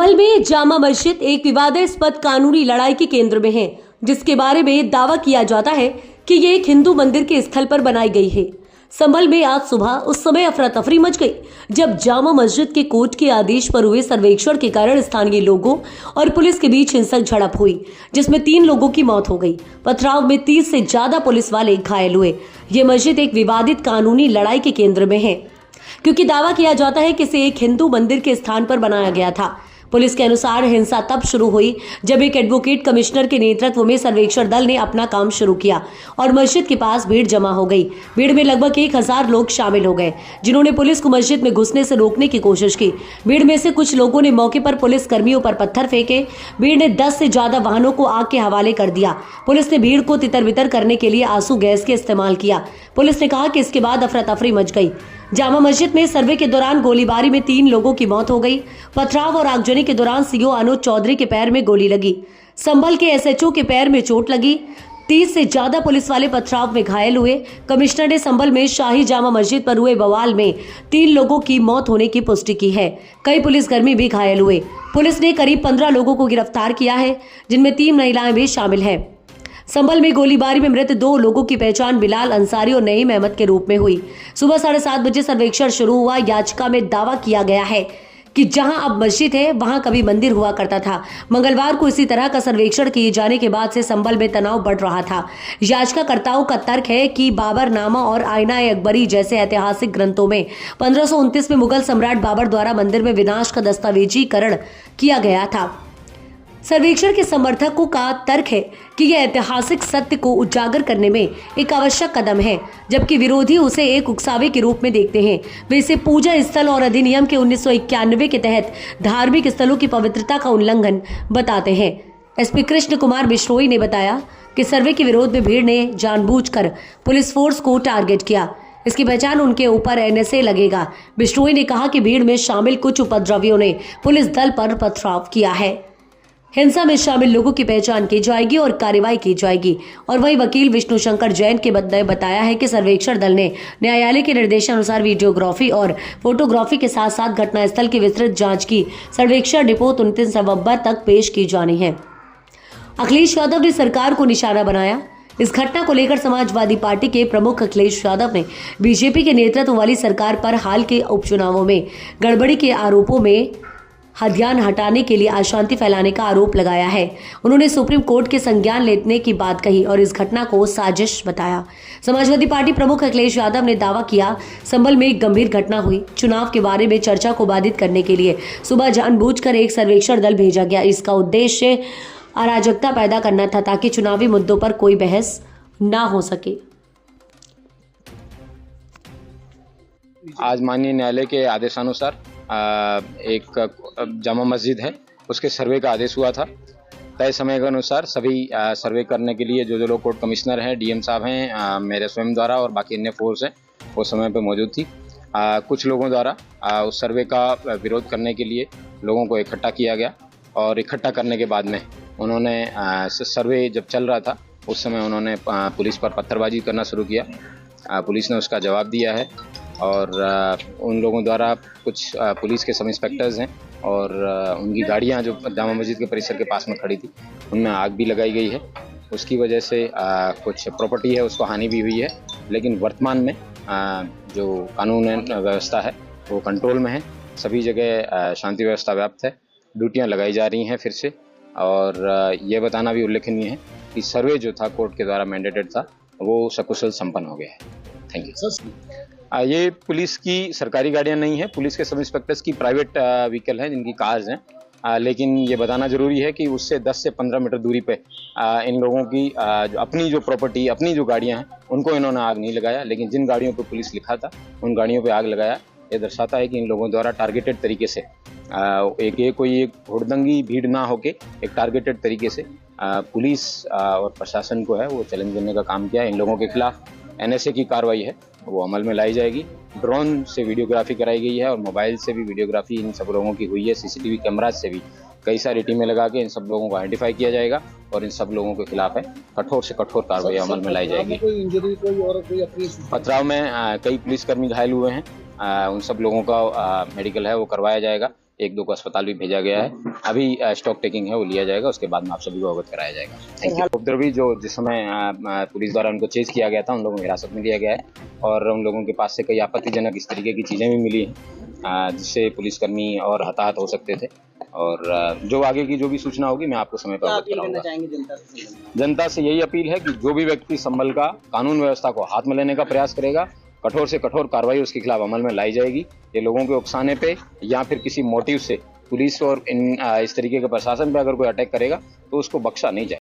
संभल में जामा मस्जिद एक विवादास्पद कानूनी लड़ाई के केंद्र में है, जिसके बारे में दावा किया जाता है कि ये एक हिंदू मंदिर के स्थल पर बनाई गई है। संभल में आज सुबह उस समय अफरा तफरी मच गई जब जामा मस्जिद के कोर्ट के आदेश पर हुए सर्वेक्षण के कारण स्थानीय लोगों और पुलिस के बीच हिंसक झड़प हुई, जिसमें 3 लोगों की मौत हो गई। पथराव में 30 से ज्यादा पुलिस वाले घायल हुए। ये मस्जिद एक विवादित कानूनी लड़ाई के केंद्र में है, क्योंकि दावा किया जाता है कि इसे एक हिंदू मंदिर के स्थान पर बनाया गया था। पुलिस के अनुसार हिंसा तब शुरू हुई जब एक एडवोकेट कमिश्नर के नेतृत्व में सर्वेक्षण दल ने अपना काम शुरू किया और मस्जिद के पास भीड़ जमा हो गई। भीड़ में लगभग 1000 लोग शामिल हो गए, जिन्होंने पुलिस को मस्जिद में घुसने से रोकने की कोशिश की। भीड़ में से कुछ लोगों ने मौके पर पुलिस कर्मियों पर पत्थर फेंके। भीड़ ने 10 से ज्यादा वाहनों को आग के हवाले कर दिया। पुलिस ने भीड़ को तितर बितर करने के लिए आंसू गैस के इस्तेमाल किया। पुलिस ने कहा कि इसके बाद अफरा तफरी मच गई। जामा मस्जिद में सर्वे के दौरान गोलीबारी में 3 लोगों की मौत हो गई। पथराव और आगजनी के दौरान सीओ अनुज चौधरी के पैर में गोली लगी। संभल के एसएचओ के पैर में चोट लगी। 30 से ज्यादा पुलिस वाले पथराव में घायल हुए। कमिश्नर ने संभल में शाही जामा मस्जिद पर हुए बवाल में 3 लोगों की मौत होने की पुष्टि की है। कई पुलिसकर्मी भी घायल हुए। पुलिस ने करीब 15 लोगों को गिरफ्तार किया है, जिनमें 3 महिलाएं भी शामिल हैं। संभल में गोलीबारी में मृत 2 लोगों की पहचान बिलाल अंसारी और नईम अहमद के रूप में हुई। सुबह 7:30 बजे सर्वेक्षण शुरू हुआ। याचिका में दावा किया गया है कि जहां अब मस्जिद है वहां कभी मंदिर हुआ करता था। मंगलवार को इसी तरह का सर्वेक्षण किए जाने के बाद से संभल में तनाव बढ़ रहा था। याचिकाकर्ताओं का तर्क है कि बाबरनामा और आईना-ए-अकबरी जैसे ऐतिहासिक ग्रंथों में 1529 में मुगल सम्राट बाबर द्वारा मंदिर में विनाश का दस्तावेजीकरण किया गया था। सर्वेक्षण के समर्थकों का तर्क है कि यह ऐतिहासिक सत्य को उजागर करने में एक आवश्यक कदम है, जबकि विरोधी उसे एक उकसावे के रूप में देखते हैं। वे इसे पूजा स्थल और अधिनियम के 1991 के तहत धार्मिक स्थलों की पवित्रता का उल्लंघन बताते हैं। एसपी कृष्ण कुमार बिश्नोई ने बताया कि सर्वे के विरोध में भीड़ ने जानबूझकर पुलिस फोर्स को टारगेट किया। इसकी पहचान उनके ऊपर एनएसए लगेगा। बिश्नोई ने कहा कि भीड़ में शामिल कुछ उपद्रवियों ने पुलिस दल पर पथराव किया है। हिंसा में शामिल लोगों की पहचान की जाएगी और कार्रवाई की जाएगी। और वही वकील विष्णु शंकर जैन के ने बताया है कि सर्वेक्षण दल ने न्यायालय के निर्देशानुसार वीडियोग्राफी और फोटोग्राफी के साथ साथ घटनास्थल की विस्तृत जांच की। सर्वेक्षण रिपोर्ट 29 नवंबर तक पेश की जानी है। अखिलेश यादव ने सरकार को निशाना बनाया। इस घटना को लेकर समाजवादी पार्टी के प्रमुख अखिलेश यादव ने बीजेपी के नेतृत्व वाली सरकार पर हाल के उपचुनावों में गड़बड़ी के आरोपों में ध्यान हटाने के लिए अशांति फैलाने का आरोप लगाया है। उन्होंने सुप्रीम कोर्ट के संज्ञान लेने की बात कही और इस घटना को साजिश बताया। समाजवादी पार्टी प्रमुख अखिलेश यादव ने दावा किया, संभल में एक गंभीर घटना हुई। चुनाव के बारे में चर्चा को बाधित करने के लिए सुबह जानबूझकर एक सर्वेक्षण दल भेजा गया। इसका उद्देश्य अराजकता पैदा करना था ताकि चुनावी मुद्दों पर कोई बहस न हो सके। आज माननीय न्यायालय के आदेशानुसार एक जामा मस्जिद है, उसके सर्वे का आदेश हुआ था। तय समय के अनुसार सभी सर्वे करने के लिए जो लोग कोर्ट कमिश्नर हैं, डीएम साहब हैं, मेरे स्वयं द्वारा और बाकी अन्य फोर्स हैं, वो समय पे मौजूद थी। कुछ लोगों द्वारा उस सर्वे का विरोध करने के लिए लोगों को इकट्ठा किया गया और इकट्ठा करने के बाद में उन्होंने सर्वे जब चल रहा था उस समय उन्होंने पुलिस पर पत्थरबाजी करना शुरू किया। पुलिस ने उसका जवाब दिया है और उन लोगों द्वारा कुछ पुलिस के सब इंस्पेक्टर्स हैं और उनकी गाड़ियां जो जामा मस्जिद के परिसर के पास में खड़ी थी उनमें आग भी लगाई गई है। उसकी वजह से कुछ प्रॉपर्टी है उसको हानि भी हुई है, लेकिन वर्तमान में जो कानून व्यवस्था है वो कंट्रोल में है। सभी जगह शांति व्यवस्था व्याप्त है। ड्यूटियाँ लगाई जा रही हैं फिर से। और ये बताना भी उल्लेखनीय है कि सर्वे जो था कोर्ट के द्वारा मैंडेटेड था वो सकुशल संपन्न हो गया है। Thank you. ये पुलिस की सरकारी गाड़ियां नहीं है, पुलिस के सब इंस्पेक्टर्स की प्राइवेट व्हीकल हैं जिनकी कार्स हैं। लेकिन ये बताना जरूरी है कि उससे 10 से 15 मीटर दूरी पे इन लोगों की अपनी जो प्रॉपर्टी, अपनी जो गाड़ियां हैं उनको इन्होंने आग नहीं लगाया, लेकिन जिन गाड़ियों पे पुलिस लिखा था उन गाड़ियों पे आग लगाया। ये दर्शाता है कि इन लोगों द्वारा टारगेटेड तरीके से कोई एक हुड़दंगी भीड़ ना होके एक टारगेटेड तरीके से पुलिस और प्रशासन को है वो चैलेंज करने का काम किया। इन लोगों के खिलाफ एनएसए की कार्रवाई है वो अमल में लाई जाएगी। ड्रोन से वीडियोग्राफी कराई गई है और मोबाइल से भी वीडियोग्राफी इन सब लोगों की हुई है। सीसीटीवी कैमराज से भी कई सारी टीमें लगा के इन सब लोगों को आइडेंटिफाई किया जाएगा और इन सब लोगों के खिलाफ है कठोर से कठोर कार्रवाई अमल में लाई जाएगी। पथराव में कई पुलिसकर्मी घायल हुए हैं, उन सब लोगों का मेडिकल है वो करवाया जाएगा। एक दो को अस्पताल भी भेजा गया है। अभी स्टॉक टेकिंग है वो लिया जाएगा, उसके बाद में आप सभी को अवगत कराया जाएगा। Thank you. उपद्रवी जो जिस समय पुलिस द्वारा उनको चेज किया गया था, उन लोगों को हिरासत में लिया गया है और उन लोगों के पास से कई आपत्तिजनक इस तरीके की चीज़ें भी मिली हैं जिससे पुलिसकर्मी और हताहत हो सकते थे। और जो आगे की जो भी सूचना होगी मैं आपको समय पर अवगत कराऊंगा। जनता से यही अपील है कि जो भी व्यक्ति संभल का कानून व्यवस्था को हाथ में लेने का प्रयास करेगा, कठोर से कठोर कार्रवाई उसके खिलाफ अमल में लाई जाएगी। ये लोगों के उकसाने पे या फिर किसी मोटिव से पुलिस और इस तरीके के प्रशासन पे अगर कोई अटैक करेगा तो उसको बख्शा नहीं जाएगा।